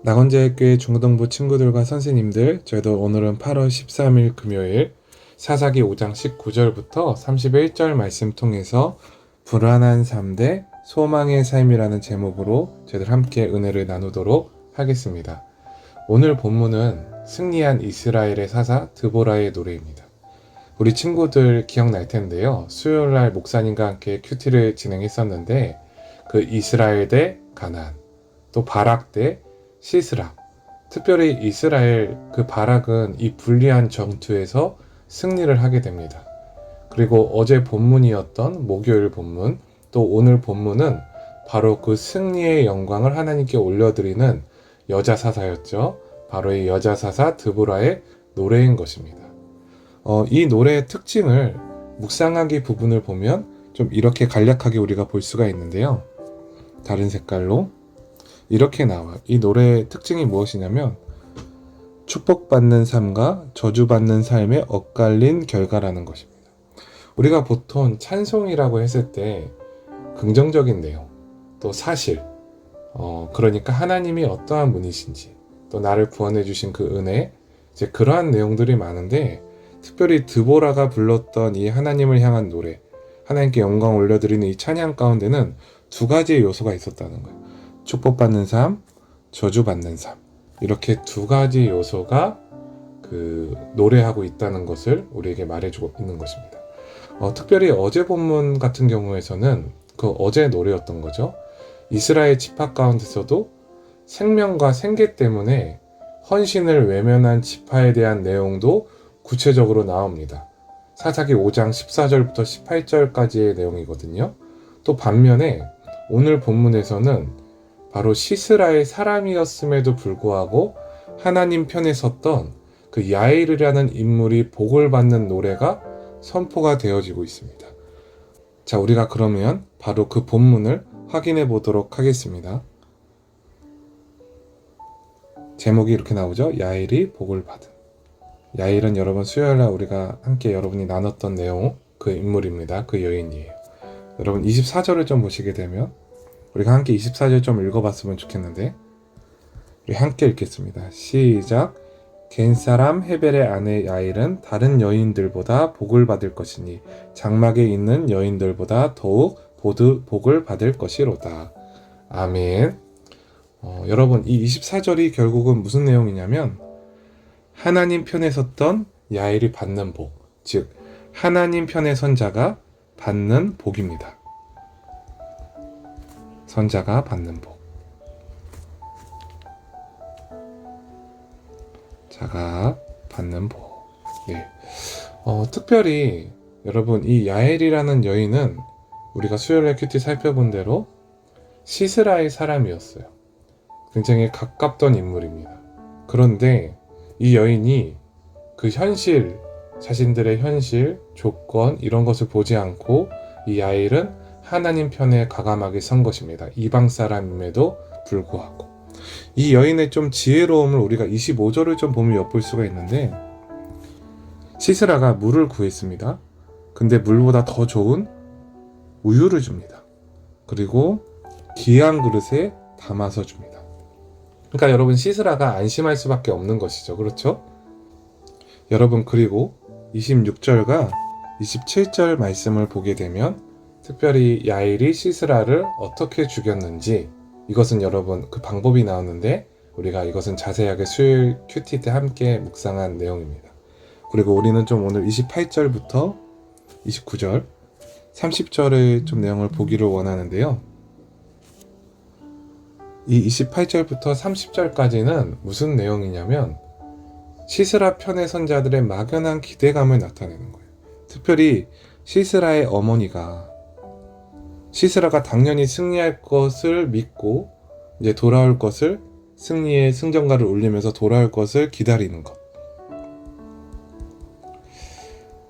낙원제일교회 중고등부 친구들과 선생님들, 저희도 오늘은 8월 13일 금요일 사사기 5장 19절부터 31절 말씀 통해서 불안한 삶 대 소망의 삶이라는 제목으로 저희들 함께 은혜를 나누도록 하겠습니다. 오늘 본문은 승리한 이스라엘의 사사 드보라의 노래입니다. 우리 친구들 기억날 텐데요. 수요일날 목사님과 함께 큐티를 진행했었는데 그 이스라엘 대 가나안, 또 바락 대 시스라, 특별히 이스라엘 그 바락은 이 불리한 전투에서 승리를 하게 됩니다. 그리고 어제 본문이었던 목요일 본문, 또 오늘 본문은 바로 그 승리의 영광을 하나님께 올려드리는 여자 사사였죠. 바로 이 여자 사사 드보라의 노래인 것입니다. 이 노래의 특징을 묵상하기 부분을 보면 좀 이렇게 간략하게 우리가 볼 수가 있는데요. 다른 색깔로 이렇게 나와요. 이 노래의 특징이 무엇이냐면 축복받는 삶과 저주받는 삶의 엇갈린 결과라는 것입니다. 우리가 보통 찬송이라고 했을 때 긍정적인 내용, 또 사실, 그러니까 하나님이 어떠한 분이신지, 또 나를 구원해 주신 그 은혜, 이제 그러한 내용들이 많은데 특별히 드보라가 불렀던 이 하나님을 향한 노래, 하나님께 영광 올려드리는 이 찬양 가운데는 두 가지의 요소가 있었다는 거예요. 축복받는 삶, 저주받는 삶, 이렇게 두 가지 요소가 노래하고 있다는 것을 우리에게 말해주고 있는 것입니다. 특별히 어제 본문 같은 경우에서는 그 어제 노래였던 거죠. 이스라엘 지파 가운데서도 생명과 생계 때문에 헌신을 외면한 지파에 대한 내용도 구체적으로 나옵니다. 사사기 5장 14절부터 18절까지의 내용이거든요. 또 반면에 오늘 본문에서는 바로 시스라의 사람이었음에도 불구하고 하나님 편에 섰던 그 야일이라는 인물이 복을 받는 노래가 선포가 되어지고 있습니다. 자, 우리가 그러면 바로 그 본문을 확인해 보도록 하겠습니다. 제목이 이렇게 나오죠. 야일이 복을 받은. 야일은 여러분 수요일날 우리가 함께 여러분이 나눴던 내용, 그 인물입니다. 그 여인이에요. 여러분 24절을 좀 보시게 되면 우리가 함께 24절 좀 읽어봤으면 좋겠는데 우리 함께 읽겠습니다. 시작. 겐사람 헤벨의 아내 야일은 다른 여인들보다 복을 받을 것이니 장막에 있는 여인들보다 더욱 복을 받을 것이로다. 아멘. 여러분 이 24절이 결국은 무슨 내용이냐면 하나님 편에 섰던 야일이 받는 복, 즉 하나님 편에 선 자가 받는 복입니다. 선자가 받는 복. 자가 받는 복. 네. 특별히 여러분 이 야엘이라는 여인은 우리가 수요일에 큐티 살펴본 대로 시스라의 사람이었어요. 굉장히 가깝던 인물입니다. 그런데 이 여인이 그 현실, 자신들의 현실, 조건 이런 것을 보지 않고 이 야엘은 하나님 편에 과감하게 선 것입니다. 이방 사람임에도 불구하고. 이 여인의 좀 지혜로움을 우리가 25절을 좀 보면 엿볼 수가 있는데 시스라가 물을 구했습니다. 근데 물보다 더 좋은 우유를 줍니다. 그리고 귀한 그릇에 담아서 줍니다. 그러니까 여러분 시스라가 안심할 수밖에 없는 것이죠. 그렇죠? 여러분 그리고 26절과 27절 말씀을 보게 되면 특별히 야일이 시스라를 어떻게 죽였는지 이것은 여러분 그 방법이 나오는데 우리가 이것은 자세하게 수요일 큐티 때 함께 묵상한 내용입니다. 그리고 우리는 좀 오늘 28절부터 29절, 30절의 좀 내용을 보기를 원하는데요. 이 28절부터 30절까지는 무슨 내용이냐면 시스라 편에 선 자들의 막연한 기대감을 나타내는 거예요. 특별히 시스라의 어머니가 시스라가 당연히 승리할 것을 믿고 이제 돌아올 것을 승리의 승전가를 울리면서 돌아올 것을 기다리는 것.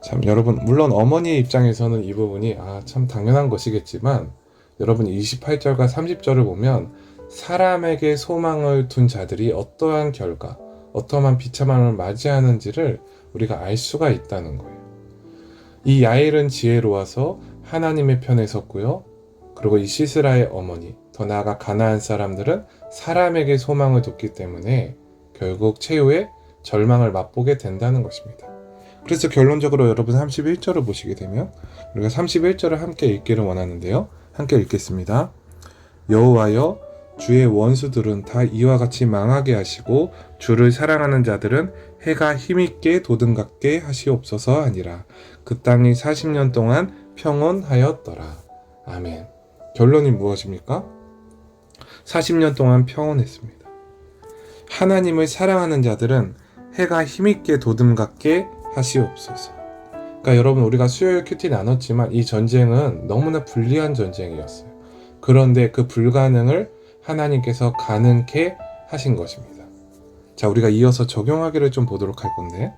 참 여러분 물론 어머니의 입장에서는 이 부분이 참 당연한 것이겠지만 여러분 28절과 30절을 보면 사람에게 소망을 둔 자들이 어떠한 결과, 어떠한 비참함을 맞이하는지를 우리가 알 수가 있다는 거예요. 이 야엘은 지혜로워서 하나님의 편에 섰고요. 그리고 이 시스라의 어머니, 더 나아가 가나안 사람들은 사람에게 소망을 뒀기 때문에 결국 최후의 절망을 맛보게 된다는 것입니다. 그래서 결론적으로 여러분 31절을 보시게 되면 우리가 31절을 함께 읽기를 원하는데요. 함께 읽겠습니다. 여호와여, 주의 원수들은 다 이와 같이 망하게 하시고 주를 사랑하는 자들은 해가 힘있게 도든갑게 하시옵소서 하니라. 그 땅이 40년 동안 평온하였더라. 아멘. 결론이 무엇입니까? 40년 동안 평온했습니다. 하나님을 사랑하는 자들은 해가 힘있게 도든갑게 하시옵소서. 그러니까 여러분, 우리가 수요일 큐티 나눴지만 이 전쟁은 너무나 불리한 전쟁이었어요. 그런데 그 불가능을 하나님께서 가능케 하신 것입니다. 자, 우리가 이어서 적용하기를 좀 보도록 할 건데,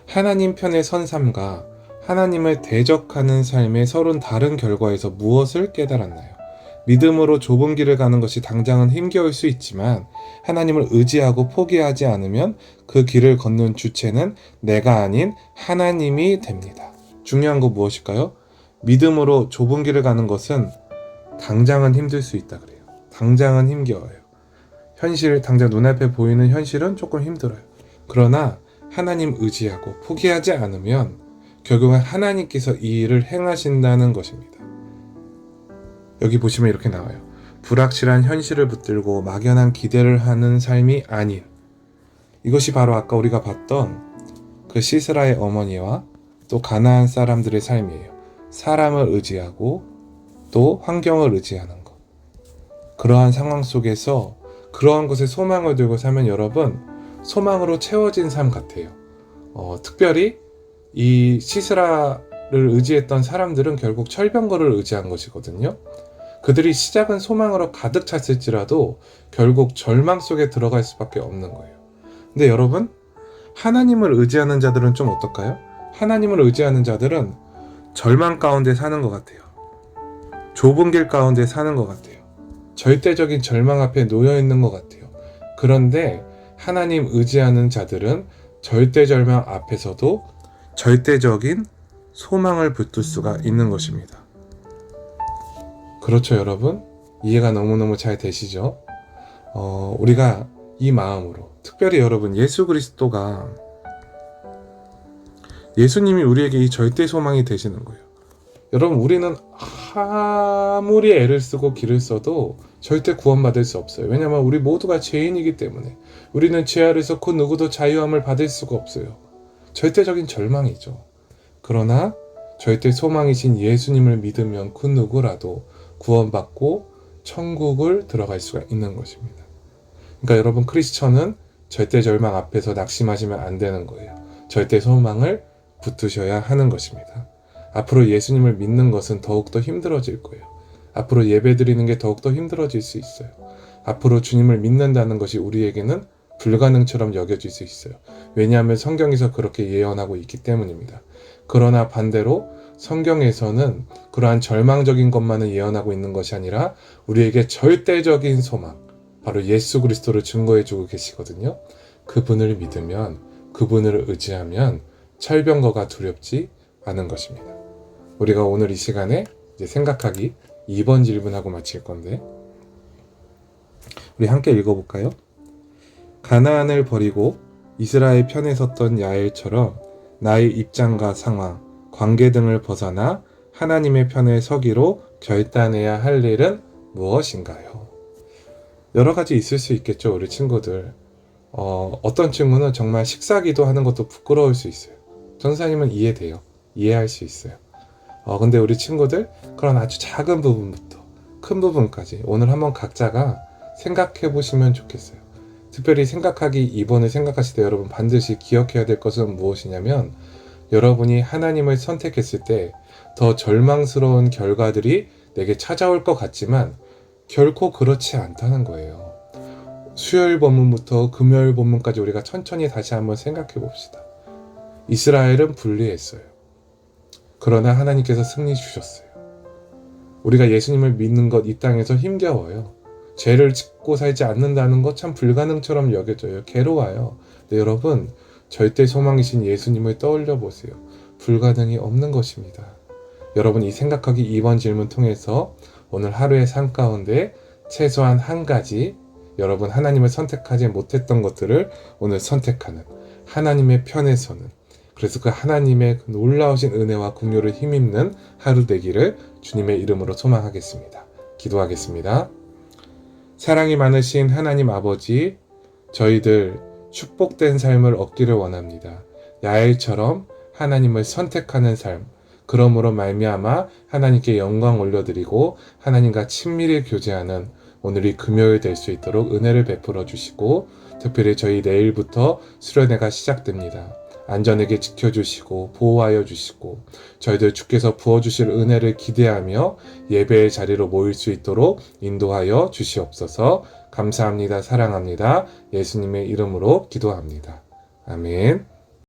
하나님 편의 선 삶과 하나님을 대적하는 삶의 서로 다른 결과에서 무엇을 깨달았나요? 믿음으로 좁은 길을 가는 것이 당장은 힘겨울 수 있지만 하나님을 의지하고 포기하지 않으면 그 길을 걷는 주체는 내가 아닌 하나님이 됩니다. 중요한 거 무엇일까요? 믿음으로 좁은 길을 가는 것은 당장은 힘들 수 있다 그래요. 당장은 힘겨워요. 당장 눈앞에 보이는 현실은 조금 힘들어요. 그러나 하나님 의지하고 포기하지 않으면 결국은 하나님께서 이 일을 행하신다는 것입니다. 여기 보시면 이렇게 나와요. 불확실한 현실을 붙들고 막연한 기대를 하는 삶이 아닌, 이것이 바로 아까 우리가 봤던 그 시스라의 어머니와 또 가나안 사람들의 삶이에요. 사람을 의지하고 또 환경을 의지하는 것. 그러한 상황 속에서 그러한 것에 소망을 들고 살면 여러분, 소망으로 채워진 삶 같아요. 특별히 이 시스라를 의지했던 사람들은 결국 철병거를 의지한 것이거든요. 그들이 시작은 소망으로 가득 찼을지라도 결국 절망 속에 들어갈 수밖에 없는 거예요. 근데 여러분, 하나님을 의지하는 자들은 좀 어떨까요? 하나님을 의지하는 자들은 절망 가운데 사는 것 같아요. 좁은 길 가운데 사는 것 같아요. 절대적인 절망 앞에 놓여 있는 것 같아요. 그런데 하나님 의지하는 자들은 절대 절망 앞에서도 절대적인 소망을 붙들 수가 있는 것입니다. 그렇죠, 여러분? 이해가 너무너무 잘 되시죠? 우리가 이 마음으로, 특별히 여러분, 예수 그리스도가, 예수님이 우리에게 이 절대 소망이 되시는 거예요. 여러분, 우리는 아무리 애를 쓰고 길을 써도 절대 구원받을 수 없어요. 왜냐하면 우리 모두가 죄인이기 때문에. 우리는 죄 아래서 그 누구도 자유함을 받을 수가 없어요. 절대적인 절망이죠. 그러나 절대 소망이신 예수님을 믿으면 그 누구라도 구원받고 천국을 들어갈 수가 있는 것입니다. 그러니까 여러분, 크리스천은 절대 절망 앞에서 낙심하시면 안 되는 거예요. 절대 소망을 붙으셔야 하는 것입니다. 앞으로 예수님을 믿는 것은 더욱더 힘들어질 거예요. 앞으로 예배 드리는 게 더욱더 힘들어질 수 있어요. 앞으로 주님을 믿는다는 것이 우리에게는 불가능처럼 여겨질 수 있어요. 왜냐하면 성경에서 그렇게 예언하고 있기 때문입니다. 그러나 반대로 성경에서는 그러한 절망적인 것만을 예언하고 있는 것이 아니라 우리에게 절대적인 소망, 바로 예수 그리스도를 증거해주고 계시거든요. 그분을 믿으면, 그분을 의지하면 철병거가 두렵지 않은 것입니다. 우리가 오늘 이 시간에 이제 생각하기 2번 질문하고 마칠 건데, 우리 함께 읽어볼까요? 가나안을 버리고 이스라엘 편에 섰던 야엘처럼 나의 입장과 상황, 관계 등을 벗어나 하나님의 편에 서기로 결단해야 할 일은 무엇인가요? 여러 가지 있을 수 있겠죠, 우리 친구들. 어떤 친구는 정말 식사기도 하는 것도 부끄러울 수 있어요. 전사님은 이해돼요. 이해할 수 있어요. 근데 우리 친구들, 그런 아주 작은 부분부터 큰 부분까지 오늘 한번 각자가 생각해 보시면 좋겠어요. 특별히 생각하기 2번을 생각하실 때 여러분 반드시 기억해야 될 것은 무엇이냐면, 여러분이 하나님을 선택했을 때 더 절망스러운 결과들이 내게 찾아올 것 같지만 결코 그렇지 않다는 거예요. 수요일 본문부터 금요일 본문까지 우리가 천천히 다시 한번 생각해 봅시다. 이스라엘은 불리했어요. 그러나 하나님께서 승리 주셨어요. 우리가 예수님을 믿는 것 이 땅에서 힘겨워요. 죄를 짓고 살지 않는다는 것 참 불가능처럼 여겨져요. 괴로워요. 근데 여러분, 절대 소망이신 예수님을 떠올려 보세요. 불가능이 없는 것입니다. 여러분 이 생각하기 2번 질문 통해서 오늘 하루의 삶 가운데 최소한 한 가지 여러분 하나님을 선택하지 못했던 것들을 오늘 선택하는 하나님의 편에 서는 그래서 그 하나님의 놀라우신 은혜와 긍휼을 힘입는 하루 되기를 주님의 이름으로 소망하겠습니다. 기도하겠습니다. 사랑이 많으신 하나님 아버지, 저희들 축복된 삶을 얻기를 원합니다. 야엘처럼 하나님을 선택하는 삶, 그러므로 말미암아 하나님께 영광 올려드리고 하나님과 친밀히 교제하는 오늘이 금요일 될 수 있도록 은혜를 베풀어 주시고 특별히 저희 내일부터 수련회가 시작됩니다. 안전하게 지켜주시고 보호하여 주시고 저희들 주께서 부어주실 은혜를 기대하며 예배의 자리로 모일 수 있도록 인도하여 주시옵소서. 감사합니다. 사랑합니다. 예수님의 이름으로 기도합니다. 아멘.